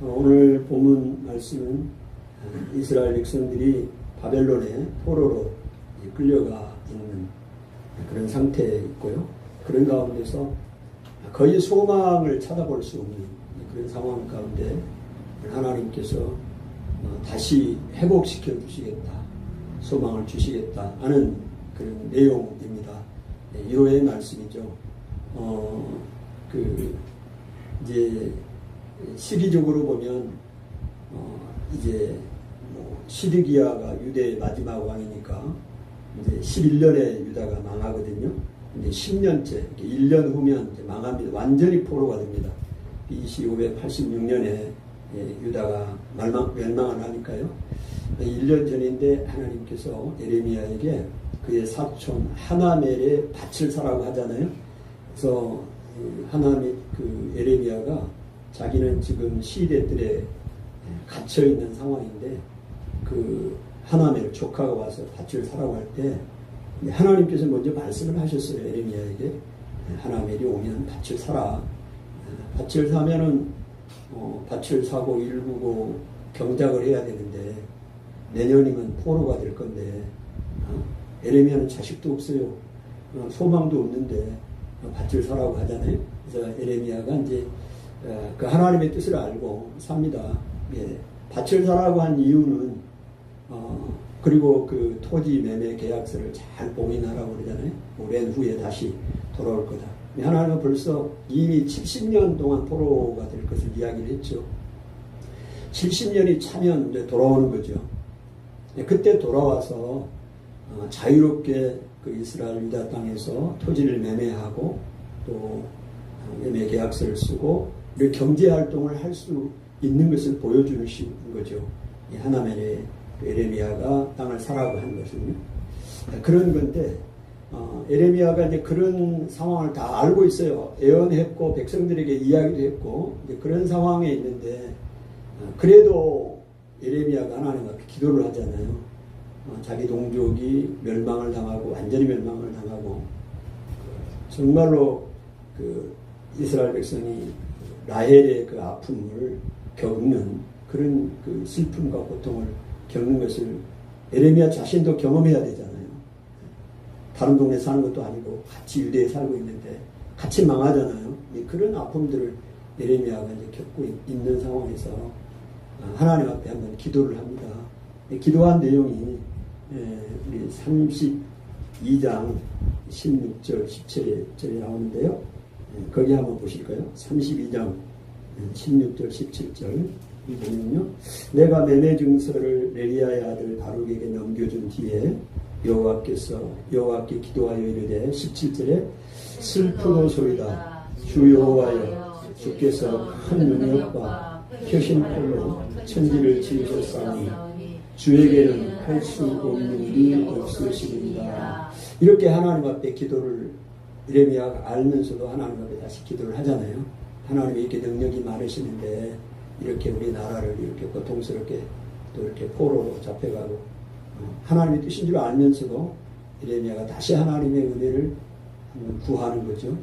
오늘 본문 말씀은 이스라엘 백성들이 바벨론의 포로로 끌려가 있는 그런 상태에 있고요. 그런 가운데서 거의 소망을 찾아볼 수 없는 그런 상황 가운데 하나님께서 다시 회복시켜 주시겠다, 소망을 주시겠다 하는 그런 내용입니다. 1호의 말씀이죠. 이제 시기적으로 보면 이제 시드기야가 유대의 마지막 왕이니까 이제 11년에 유다가 망하거든요. 근데 10년째, 1년 후면 이제 망합니다. 완전히 포로가 됩니다. BC 586년에 유다가 멸망을 하니까요. 1년 전인데 하나님께서 에레미야에게 그의 사촌 하나멜의 밭을 사라고 하잖아요. 그래서 하나멜 에레미야가 자기는 지금 시대들에 갇혀 있는 상황인데 하나멜 조카가 와서 밭을 사라고 할 때 하나님께서 먼저 말씀을 하셨어요. 에레미야에게 하나멜이 오면 밭을 사라. 밭을 사면은 밭을 사고 일구고 경작을 해야 되는데 내년이면 포로가 될 건데 에레미야는 자식도 없어요. 소망도 없는데 밭을 사라고 하잖아요. 그래서 에레미야가 이제 그 하나님의 뜻을 알고 삽니다. 예. 밭을 사라고 한 이유는 그리고 그 토지 매매 계약서를 잘 봉인하라고 그러잖아요. 오랜 후에 다시 돌아올 거다. 하나님은 벌써 이미 70년 동안 포로가 될 것을 이야기를 했죠. 70년이 차면 이제 돌아오는 거죠. 그때 돌아와서 자유롭게 그 이스라엘 유다 땅에서 토지를 매매하고 또 매매 계약서를 쓰고 이렇게 경제 활동을 할 수 있는 것을 보여주는 거죠. 하나멜의 에레미야가 땅을 사라고 한 것은요. 그런 건데 에레미야가 이제 그런 상황을 다 알고 있어요. 예언했고 백성들에게 이야기도 했고 이제 그런 상황에 있는데 그래도 에레미야가 하나님 앞에 기도를 하잖아요. 자기 동족이 멸망을 당하고 완전히 멸망을 당하고 정말로 그 이스라엘 백성이 라헬의 그 아픔을 겪는 그런 그 슬픔과 고통을 겪는 것을 에레미야 자신도 경험해야 되잖아요. 다른 동네 사는 것도 아니고 같이 유대에 살고 있는데 같이 망하잖아요. 그런 아픔들을 에레미야가 이제 겪고 있는 상황에서 하나님 앞에 한번 기도를 합니다. 기도한 내용이 우리 32장 16절 17절에 나오는데요. 거기 한번 보실까요? 32장 16절 17절 이 보면요. 내가 매매 증서를 레리야의 아들 바룩에게 넘겨준 뒤에 여호와께 기도하여 이르되 17절에 슬프도소이다. 주 여호와여 주께서 큰 능력과 표심팔로 천지를 지으셨사오니 주에게는 할 수 없는 일이 없으시리이다. 이렇게 하나님 앞에 기도를 에레미야가 알면서도 하나님 앞에 다시 기도를 하잖아요. 하나님이 이렇게 능력이 많으시는데 이렇게 우리나라를 이렇게 고통스럽게 또 이렇게 포로로 잡혀가고 하나님의 뜻인 줄 알면서도 에레미야가 다시 하나님의 은혜를 구하는 거죠.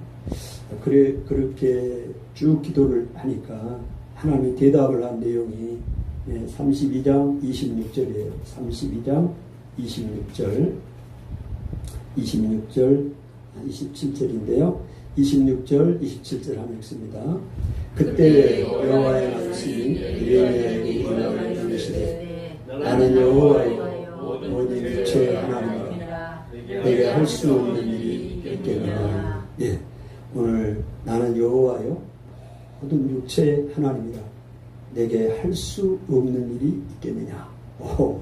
그렇게 쭉 기도를 하니까 하나님이 대답을 한 내용이 32장 26절이에요. 32장 26절 27절인데요. 26절 27절 한번 읽습니다. 그때 여호와의 말씀이 에레미야에게 임하시되 나는 여호와여 모든 일체의 하나님이라 내게 할 수 없는 일이 있겠느냐. 예, 오늘 나는 여호와여 모든 육체의 하나님이라 내게 할 수 없는 일이 있겠느냐.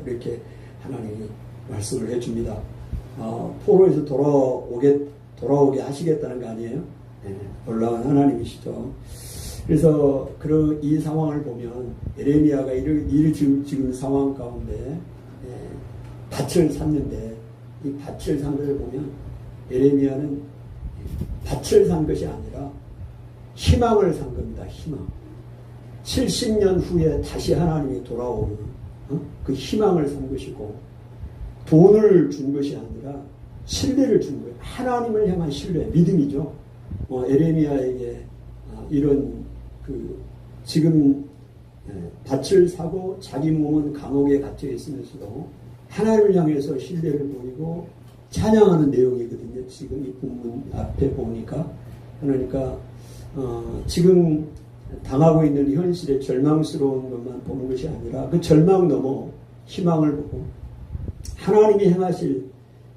이렇게 하나님이 말씀을 해줍니다. 포로에서 돌아오게 하시겠다는 거 아니에요? 네, 놀라운 하나님이시죠. 그래서 이 상황을 보면 에레미야가 지금 상황 가운데 밭을 샀는데 이 밭을 산 것을 보면 에레미야는 밭을 산 것이 아니라 희망을 산 겁니다. 희망. 70년 후에 다시 하나님이 돌아오는 그 희망을 산 것이고 돈을 준 것이 아니라 신뢰를 준 거예요. 하나님을 향한 신뢰, 믿음이죠. 에레미야에게 이런 지금 밭을 사고 자기 몸은 감옥에 갇혀 있으면서도 하나님을 향해서 신뢰를 보이고 찬양하는 내용이거든요. 지금 이 본문 앞에 보니까. 그러니까 지금 당하고 있는 현실의 절망스러운 것만 보는 것이 아니라 그 절망 넘어 희망을 보고 하나님이 행하실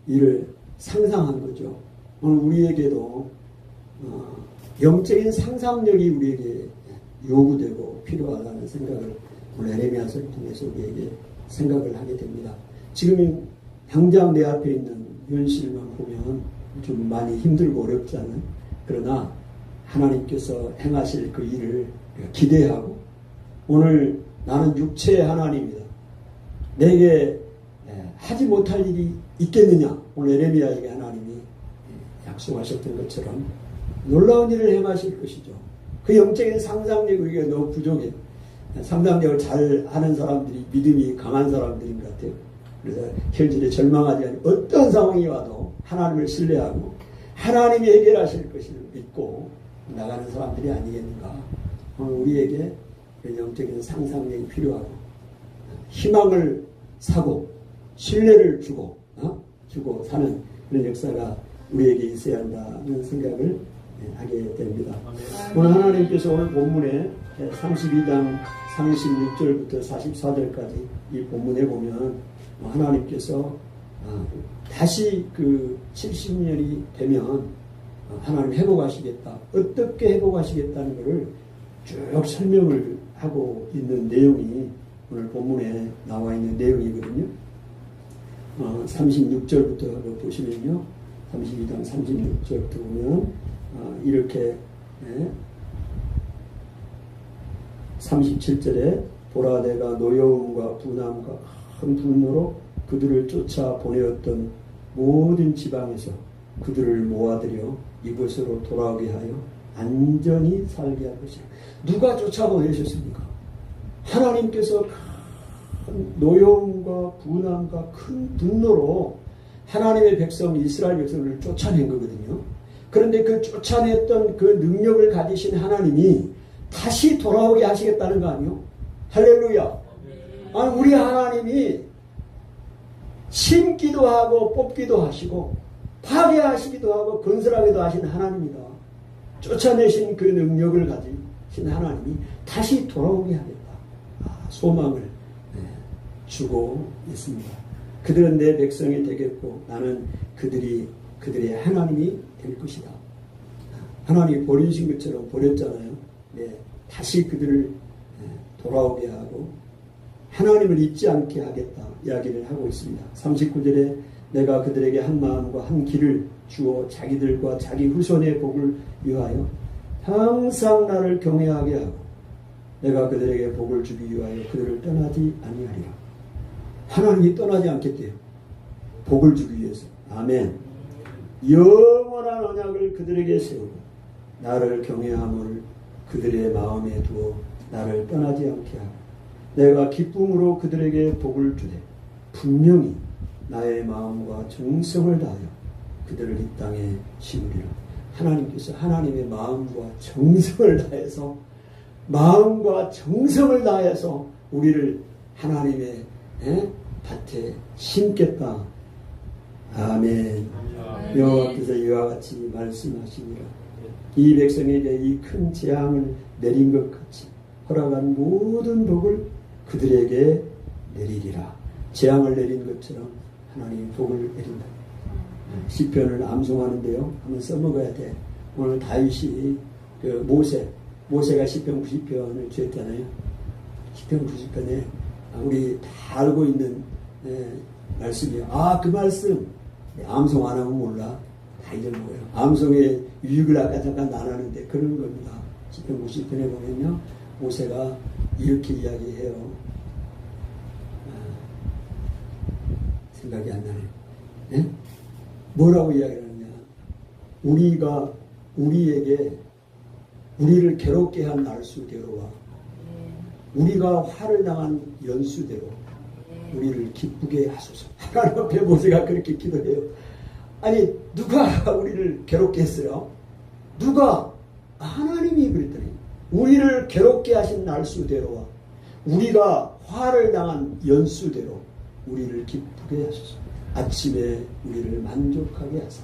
일을 상상한 거죠. 오늘 우리에게도 영적인 상상력이 우리에게 요구되고 필요하다는 생각을 오늘 에레미야서를 통해서 우리에게 생각을 하게 됩니다. 지금 당장 내 앞에 있는 현실만 보면 좀 많이 힘들고 어렵지 않은, 그러나 하나님께서 행하실 그 일을 기대하고, 오늘 나는 육체의 하나님이다, 내게 하지 못할 일이 있겠느냐, 오늘 에레미야에게 하나님이 약속하셨던 것처럼 놀라운 일을 행하실 것이죠. 그 영적인 상상력이 우리가 너무 부족해. 상상력을 잘 하는 사람들이 믿음이 강한 사람들인 것 같아요. 그래서 현실에 절망하지 않는 어떤 상황이 와도 하나님을 신뢰하고 하나님이 해결하실 것을 믿고 나가는 사람들이 아니겠는가. 오늘 우리에게 영적인 상상력이 필요하고 희망을 사고 신뢰를 주고 사는 그런 역사가 우리에게 있어야 한다는 생각을 하게 됩니다. 오늘 하나님께서 오늘 본문에 32장 36절부터 44절까지 이 본문에 보면 하나님께서 다시 그 70년이 되면 하나님 회복하시겠다, 어떻게 회복하시겠다는 것을 쭉 설명을 하고 있는 내용이 오늘 본문에 나와 있는 내용이거든요. 36절부터 보시면요, 32장 36절부터 보면 이렇게 37절에 보라 내가 노여움과 분함과 큰 분노로 그들을 쫓아 보내었던 모든 지방에서 그들을 모아들여 이곳으로 돌아오게 하여 안전히 살게 할 것이라. 누가 쫓아보내셨습니까? 하나님께서 큰 노여움과 분함과 큰 분노로 하나님의 백성 이스라엘 백성을 쫓아낸 거거든요. 그런데 그 쫓아냈던 그 능력을 가지신 하나님이 다시 돌아오게 하시겠다는 거 아니요? 할렐루야. 아니, 우리 하나님이 심기도 하고 뽑기도 하시고 파괴하시기도 하고 건설하기도 하신 하나님이다. 쫓아내신 그 능력을 가지신 하나님이 다시 돌아오게 하겠다. 소망을 주고 있습니다. 그들은 내 백성이 되겠고 나는 그들의 하나님이 될 것이다. 하나님이 버리신 것처럼 버렸잖아요. 다시 그들을 돌아오게 하고 하나님을 잊지 않게 하겠다 이야기를 하고 있습니다. 39절에 내가 그들에게 한 마음과 한 길을 주어 자기들과 자기 후손의 복을 위하여 항상 나를 경외하게 하고 내가 그들에게 복을 주기 위하여 그들을 떠나지 아니하리라. 하나님이 떠나지 않겠대요. 복을 주기 위해서. 아멘. 영원한 언약을 그들에게 세우고 나를 경외함을 그들의 마음에 두어 나를 떠나지 않게 하고 내가 기쁨으로 그들에게 복을 주되 분명히 나의 마음과 정성을 다하여 그들을 이 땅에 심으리라. 하나님께서 하나님의 마음과 정성을 다해서 우리를 하나님의 밭에 심겠다. 아멘. 여호와께서 이와 같이 말씀하시니라. 이 백성에게 이 큰 재앙을 내린 것 같이 허락한 모든 복을 그들에게 내리리라. 재앙을 내린 것처럼 하나님이 복을 내린다. 시편을 암송하는데요, 한번 써먹어야 돼. 오늘 다윗이 그 모세가 시편 90편을 주었잖아요. 시편 90편에 우리 다 알고 있는 말씀이에요. 그 말씀 암송 안 하면 몰라. 다 잊어먹어요. 암송의 유익을 아까 잠깐 나눴는데 그런 겁니다. 시편 90편에 보면요, 모세가 이렇게 이야기해요. 생각이 안 나네요. 네? 뭐라고 이야기를 하느냐. 우리를 괴롭게 한 날수대로와 우리가 화를 당한 연수대로 우리를 기쁘게 하소서. 하나님 앞에 모세가 그렇게 기도해요. 아니, 누가 우리를 괴롭게 했어요? 누가? 하나님이 그랬더니 우리를 괴롭게 하신 날수대로와 우리가 화를 당한 연수대로 우리를 기쁘게 하소서. 아침에 우리를 만족하게 하사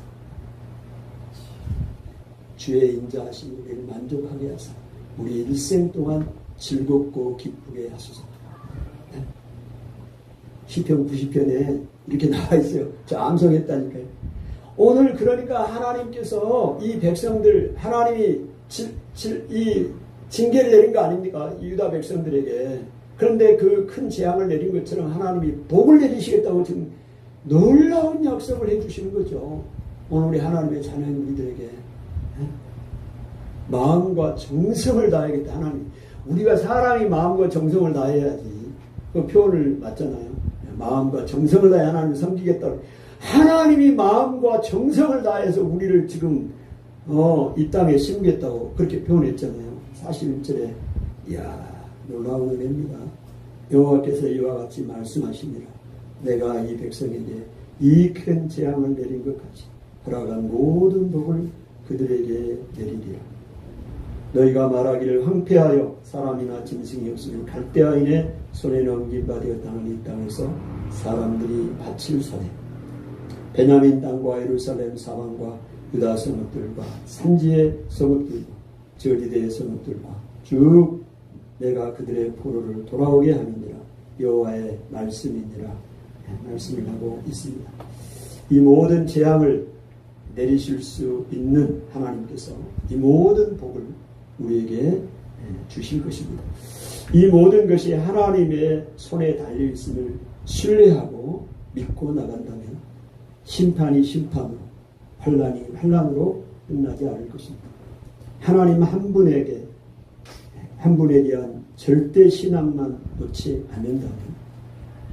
주의 인자하신 우리를 만족하게 하사 우리 일생 동안 즐겁고 기쁘게 하소서. 시편 90편에 이렇게 나와 있어요. 저 암송했다니까요. 오늘 그러니까 하나님께서 이 백성들, 하나님이 이 징계를 내린 거 아닙니까? 이 유다 백성들에게. 그런데 그 큰 재앙을 내린 것처럼 하나님이 복을 내리시겠다고 지금 놀라운 약속을 해주시는 거죠. 오늘 우리 하나님의 자녀인 우리들에게 마음과 정성을 다해야겠다. 하나님, 우리가 사람이 마음과 정성을 다해야지. 그 표현을 맞잖아요. 마음과 정성을 다해 하나님을 섬기겠다. 하나님이 마음과 정성을 다해서 우리를 지금 이 땅에 심겠다고 그렇게 표현했잖아요. 41절에 이야, 놀라운 은혜입니다. 여호와께서 이와 같이 말씀하시니라. 내가 이 백성에게 이 큰 재앙을 내린 것 같이 허락한 모든 복을 그들에게 내리리라. 너희가 말하기를 황폐하여 사람이나 짐승이 없으면 갈대아인의 손에 넘긴 바 되었다는 이 땅에서 사람들이 바칠 손에 베냐민 땅과 예루살렘 사방과 유다 성읍들과 산지의 성읍들과 저리대의 성읍들과 쭉 내가 그들의 포로를 돌아오게 하느니라. 여호와의 말씀이니라. 말씀을 하고 있습니다. 이 모든 재앙을 내리실 수 있는 하나님께서 이 모든 복을 우리에게 주실 것입니다. 이 모든 것이 하나님의 손에 달려있음을 신뢰하고 믿고 나간다면 심판이 심판으로, 환난이 환난으로 끝나지 않을 것입니다. 하나님 한 분에게, 한 분에 대한 절대 신앙만 놓지 않는다면,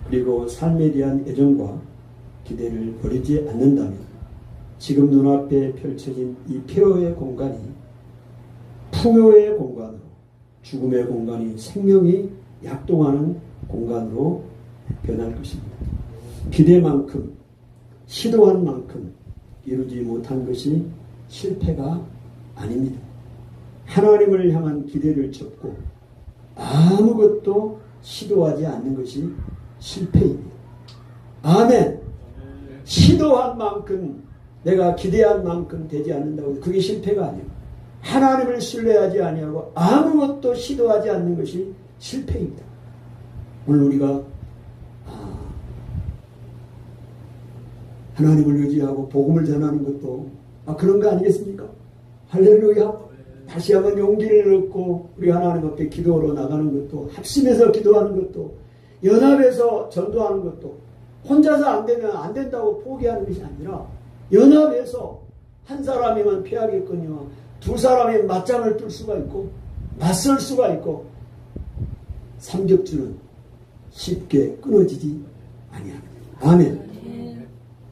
그리고 삶에 대한 애정과 기대를 버리지 않는다면 지금 눈앞에 펼쳐진 이 폐허의 공간이 풍요의 공간으로, 죽음의 공간이 생명이 약동하는 공간으로 변할 것입니다. 기대만큼, 시도한 만큼 이루지 못한 것이 실패가 아닙니다. 하나님을 향한 기대를 접고 아무것도 시도하지 않는 것이 실패입니다. 아멘. 시도한 만큼, 내가 기대한 만큼 되지 않는다고 그게 실패가 아니에요. 하나님을 신뢰하지 아니하고 아무것도 시도하지 않는 것이 실패입니다. 오늘 우리가 하나님을 의지하고 복음을 전하는 것도 그런 거 아니겠습니까? 할렐루야. 다시 한번 용기를 얻고 우리 하나님 앞에 기도로 나가는 것도, 합심해서 기도하는 것도, 연합해서 전도하는 것도, 혼자서 안 되면 안 된다고 포기하는 것이 아니라 연합해서 한 사람이면 피하겠거니와 두 사람이 맞짱을 뜰 수가 있고 맞설 수가 있고 삼겹줄은 쉽게 끊어지지 아니합니다. 아멘.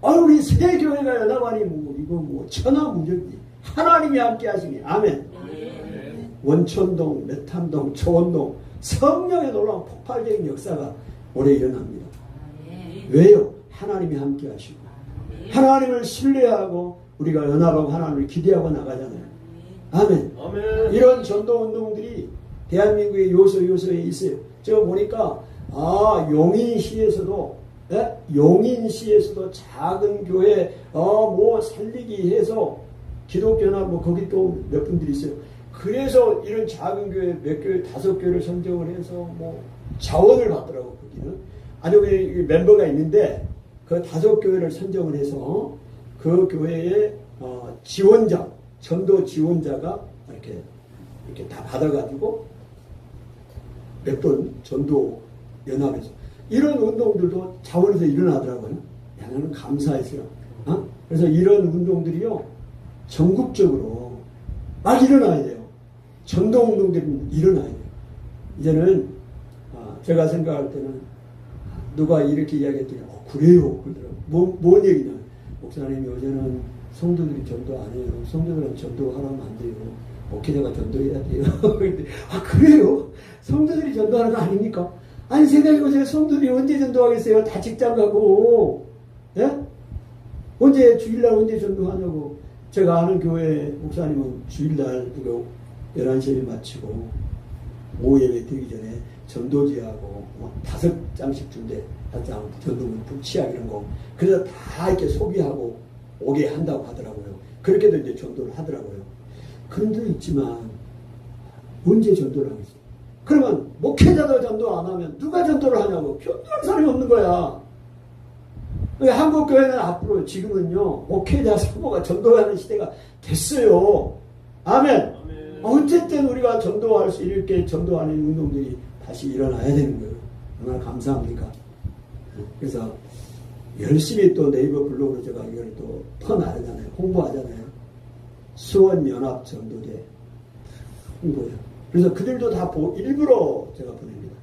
우리 새 교회가 연합하니 이거 천하무적이지. 하나님이 함께 하시니. 아멘. 원천동, 메탄동, 초원동 성령의 놀라운 폭발적인 역사가 올해 일어납니다. 왜요? 하나님이 함께 하시고 하나님을 신뢰하고 우리가 연합하고 하나님을 기대하고 나가잖아요. 아멘. 이런 전도운동들이 대한민국의 요소에 있어요. 제가 보니까 용인시에서도 용인시에서도 작은 교회 살리기 해서 기독교나 거기 또 몇 분들이 있어요. 그래서 이런 작은 교회 몇 교회 5교회를 선정을 해서 자원을 받더라고. 거기는 아주 멤버가 있는데 그 5교회를 선정을 해서 그 교회의 지원자, 전도 지원자가 이렇게 다 받아가지고 몇 번 전도 연합해서 이런 운동들도 자원에서 일어나더라고요. 나는 감사했어요. 그래서 이런 운동들이요 전국적으로 막 일어나야 돼요. 전도 운동들이 일어나야 돼요. 이제는 제가 생각할 때는 누가 이렇게 이야기했더니 그래요 그러더라고요. 뭔 얘기냐. 목사님이 어제는 성도들이 전도 안 해요. 성도들은 전도하라면 안 돼요. 목회자가 전도해야 돼요. 그래요? 성도들이 전도하는 거 아닙니까? 아니 생각해보세요. 성도들이 언제 전도하겠어요? 다 직장 가고 언제 주일날 언제 전도하냐고. 제가 아는 교회 목사님은 주일날 11시에 마치고 오후 예배 드리기 전에 전도지하고 5장씩 준대. 5장 전도문 치약 이런 거. 그래서 다 이렇게 소비하고 오게 한다고 하더라고요. 그렇게도 이제 전도를 하더라고요. 그런 데 있지만 언제 전도를 하겠어요? 그러면 목회자도 전도 안 하면 누가 전도를 하냐고. 전도할 사람이 없는 거야. 한국교회는 앞으로 지금은요 목회자 사모가 전도하는 시대가 됐어요. 아멘. 어쨌든 우리가 전도할 수 이렇게 전도하는 운동들이 다시 일어나야 되는 거예요. 얼마나 감사합니까? 그래서 열심히 또 네이버 블로그로 제가 이걸 또 퍼나르잖아요. 홍보하잖아요. 수원연합 전도대 홍보예요. 그래서 그들도 다 일부러 제가 보냅니다.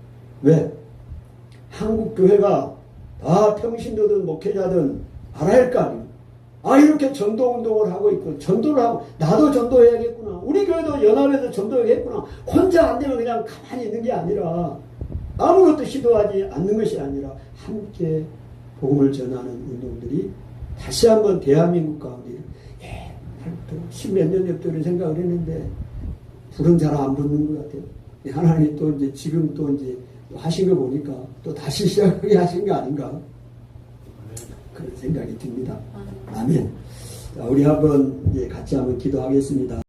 왜? 한국교회가 다 평신도든 목회자든 알아야 할 거 아니에요. 아, 이렇게 전도운동을 하고 있고, 전도를 하고, 나도 전도해야겠구나. 우리 교회도 연합에서 전도해야겠구나. 혼자 안 되면 그냥 가만히 있는 게 아니라, 아무것도 시도하지 않는 것이 아니라, 함께 복음을 전하는 운동들이 다시 한번 대한민국 가운데, 십몇 년 전부터 이런 생각을 했는데, 불은 잘 안 붙는 것 같아요. 하나님이 또 이제 지금 또 이제 하신 거 보니까 또 다시 시작하게 하신 거 아닌가. 그런 생각이 듭니다. 아멘. 자, 우리 한번 같이 한번 기도하겠습니다.